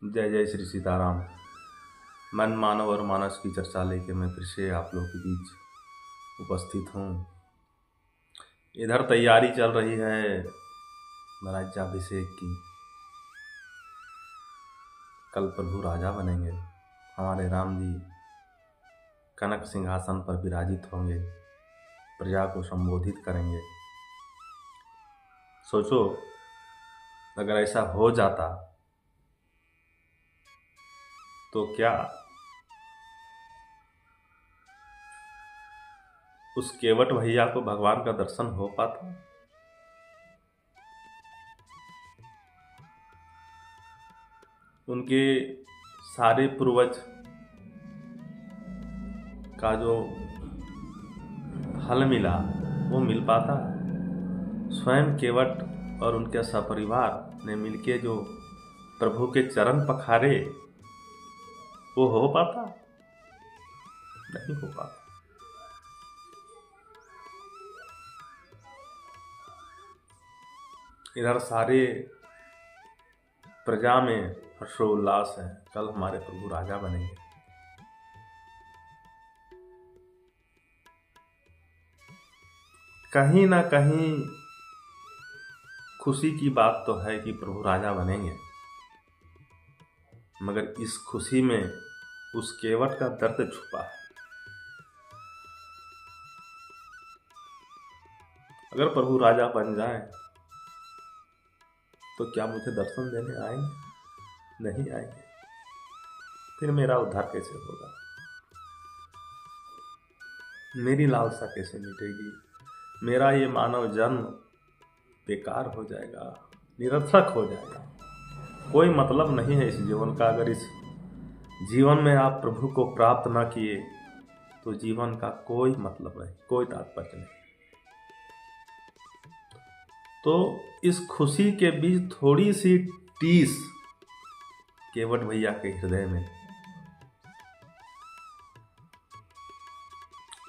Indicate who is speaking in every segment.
Speaker 1: जय जय श्री सीताराम। मन मानव और मानस की चर्चा लेके मैं फिर से आप लोगों के बीच उपस्थित हूँ। इधर तैयारी चल रही है राज्याभिषेक की। कल प्रभु राजा बनेंगे, हमारे राम जी कनक सिंहासन पर विराजित होंगे, प्रजा को संबोधित करेंगे। सोचो अगर ऐसा हो जाता तो क्या उस केवट भैया को भगवान का दर्शन हो पाता? उनके सारे पूर्वज का जो फल मिला वो मिल पाता? स्वयं केवट और उनके सपरिवार ने मिलके जो प्रभु के चरण पखारे वो हो पाता? नहीं हो पाता। इधर सारे प्रजा में हर्षोल्लास है, कल हमारे प्रभु राजा बनेंगे। कहीं ना कहीं खुशी की बात तो है कि प्रभु राजा बनेंगे, मगर इस खुशी में उस केवट का दर्द छुपा है। अगर प्रभु राजा बन जाए तो क्या मुझे दर्शन देने आएंगे? नहीं आएंगे। फिर मेरा उद्धार कैसे होगा? मेरी लालसा कैसे मिटेगी? मेरा ये मानव जन्म बेकार हो जाएगा, निरर्थक हो जाएगा। कोई मतलब नहीं है इस जीवन का। अगर इस जीवन में आप प्रभु को प्राप्त ना किए तो जीवन का कोई मतलब नहीं, कोई तात्पर्य नहीं। तो इस खुशी के बीच थोड़ी सी टीस केवट भैया के हृदय में,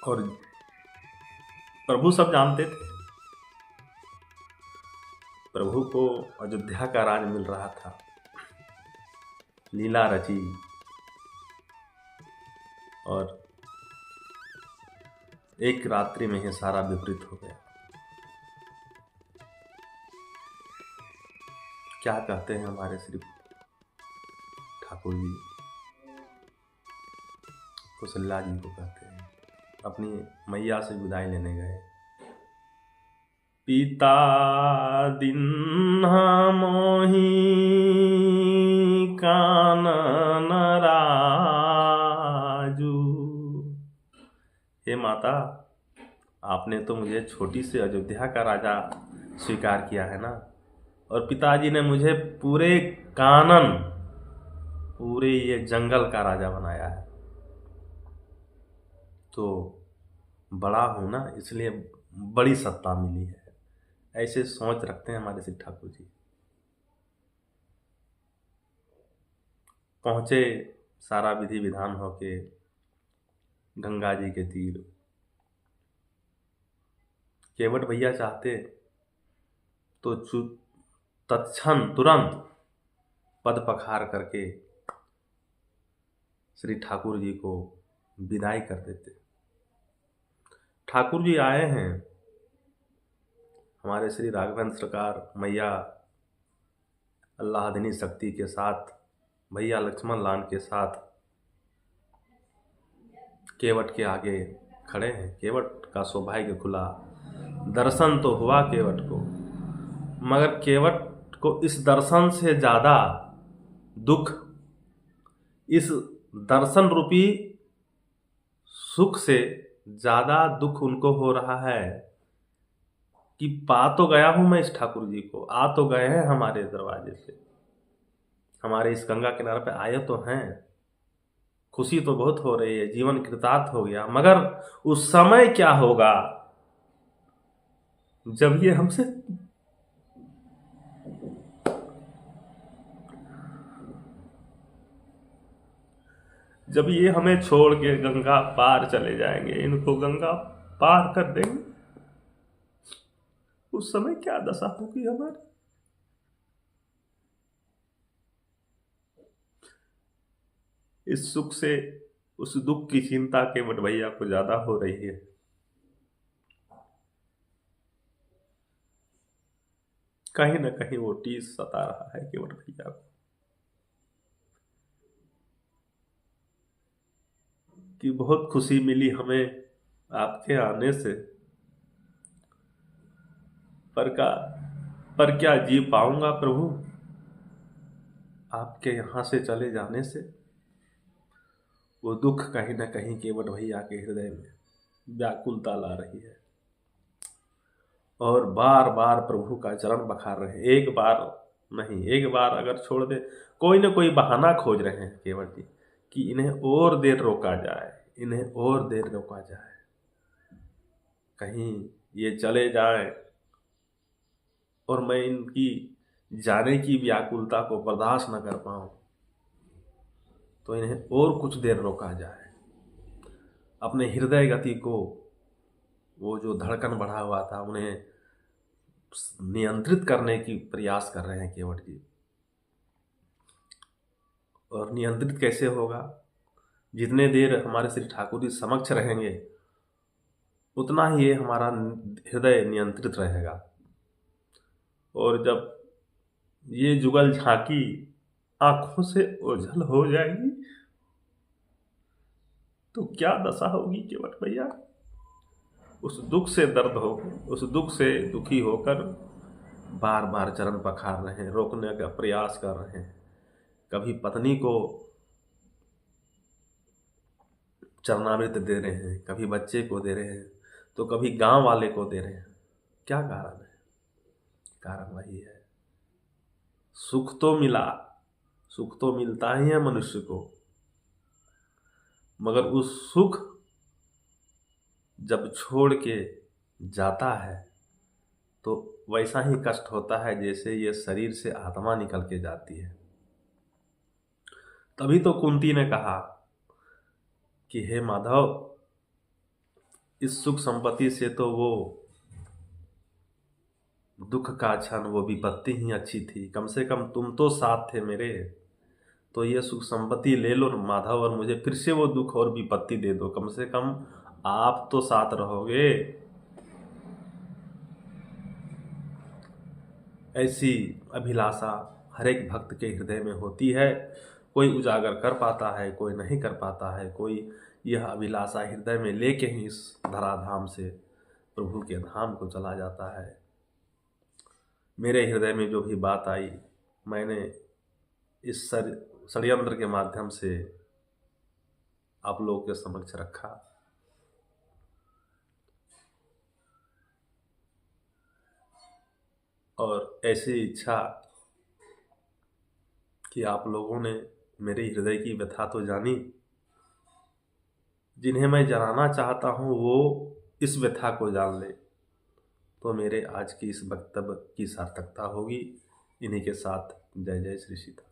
Speaker 1: और प्रभु सब जानते थे। प्रभु को अयोध्या का राज मिल रहा था, लीला रची, और एक रात्रि में ही सारा विपरीत हो गया। क्या कहते हैं हमारे श्री ठाकुर जी, कौशल्या जी को कहते हैं, अपनी मैया से विदाई लेने गए। पिता दिन्हा मोही कानन राजू। हे माता, आपने तो मुझे छोटी से अयोध्या का राजा स्वीकार किया है ना, और पिताजी ने मुझे पूरे कानन, पूरे ये जंगल का राजा बनाया है। तो बड़ा हूं ना, इसलिए बड़ी सत्ता मिली है। ऐसे सोच रखते हैं हमारे श्री ठाकुर जी। पहुंचे सारा विधि विधान होके गंगा जी के तीर। केवट भैया चाहते तो तत्क्षण तुरंत पद पखार करके श्री ठाकुर जी को विदाई कर देते। ठाकुर जी आए हैं, हमारे श्री राघवेंद्र सरकार मैया अल्लाहदिनी शक्ति के साथ, भैया लक्ष्मण लाल के साथ केवट के आगे खड़े हैं। केवट का सौभाग्य खुला, दर्शन तो हुआ केवट को, मगर केवट को इस दर्शन से ज्यादा दुख, इस दर्शन रूपी सुख से ज्यादा दुख उनको हो रहा है कि पा तो गया हूं मैं इस ठाकुर जी को, आ तो गए हैं हमारे दरवाजे से, हमारे इस गंगा किनारे पे आए तो हैं, खुशी तो बहुत हो रही है, जीवन कृतार्थ हो गया, मगर उस समय क्या होगा जब ये हमसे जब ये हमें छोड़ के गंगा पार चले जाएंगे, इनको गंगा पार कर देंगे, उस समय क्या दशा होगी हमारी? इस सुख से उस दुख की चिंता केवट भैया को ज्यादा हो रही है। कहीं ना कहीं वो टीस सता रहा है केवट भैया को कि बहुत खुशी मिली हमें आपके आने से, पर क्या जी पाऊंगा प्रभु आपके यहाँ से चले जाने से। वो दुख कहीं ना कहीं केवट भैया के हृदय में व्याकुलता ला रही है और बार बार प्रभु का चरण बखार रहे हैं। एक बार नहीं, एक बार अगर छोड़ दे, कोई ना कोई बहाना खोज रहे हैं केवट जी कि इन्हें और देर रोका जाए, इन्हें और देर रोका जाए, कहीं ये चले जाएं और मैं इनकी जाने की व्याकुलता को बर्दाश्त न कर पाऊं, तो इन्हें और कुछ देर रोका जाए। अपने हृदय गति को, वो जो धड़कन बढ़ा हुआ था, उन्हें नियंत्रित करने की प्रयास कर रहे हैं केवट जी। और नियंत्रित कैसे होगा? जितने देर हमारे श्री ठाकुर जी समक्ष रहेंगे उतना ही ये हमारा हृदय नियंत्रित रहेगा। और जब ये जुगल झांकी आंखों से ओझल हो जाएगी तो क्या दशा होगी केवट भैया। उस दुख से दर्द हो, उस दुख से दुखी होकर बार बार चरण पखार रहे हैं, रोकने का प्रयास कर रहे हैं। कभी पत्नी को चरणामृत दे रहे हैं, कभी बच्चे को दे रहे हैं, तो कभी गांव वाले को दे रहे हैं। क्या कारण है? कारण वही है, सुख तो मिला, सुख तो मिलता ही है मनुष्य को, मगर उस सुख जब छोड़ के जाता है तो वैसा ही कष्ट होता है जैसे ये शरीर से आत्मा निकल के जाती है। तभी तो कुंती ने कहा कि हे माधव, इस सुख संपत्ति से तो वो दुख का क्षण, वो विपत्ति ही अच्छी थी। कम से कम तुम तो साथ थे मेरे, तो ये सुख संपत्ति ले लो माधव और मुझे फिर से वो दुख और विपत्ति दे दो। कम से कम आप तो साथ रहोगे। ऐसी अभिलाषा हर एक भक्त के हृदय में होती है। कोई उजागर कर पाता है, कोई नहीं कर पाता है। कोई यह अभिलाषा हृदय में लेके ही इस धराधाम से प्रभु के धाम को चला जाता है। मेरे हृदय में जो भी बात आई, मैंने इस षड्यंत्र के माध्यम से आप लोगों के समक्ष रखा। और ऐसी इच्छा कि आप लोगों ने मेरे हृदय की व्यथा तो जानी, जिन्हें मैं जनाना चाहता हूँ वो इस व्यथा को जान ले, तो मेरे आज की इस वक्तव्य की सार्थकता होगी। इन्हीं के साथ जय जय श्री सीता।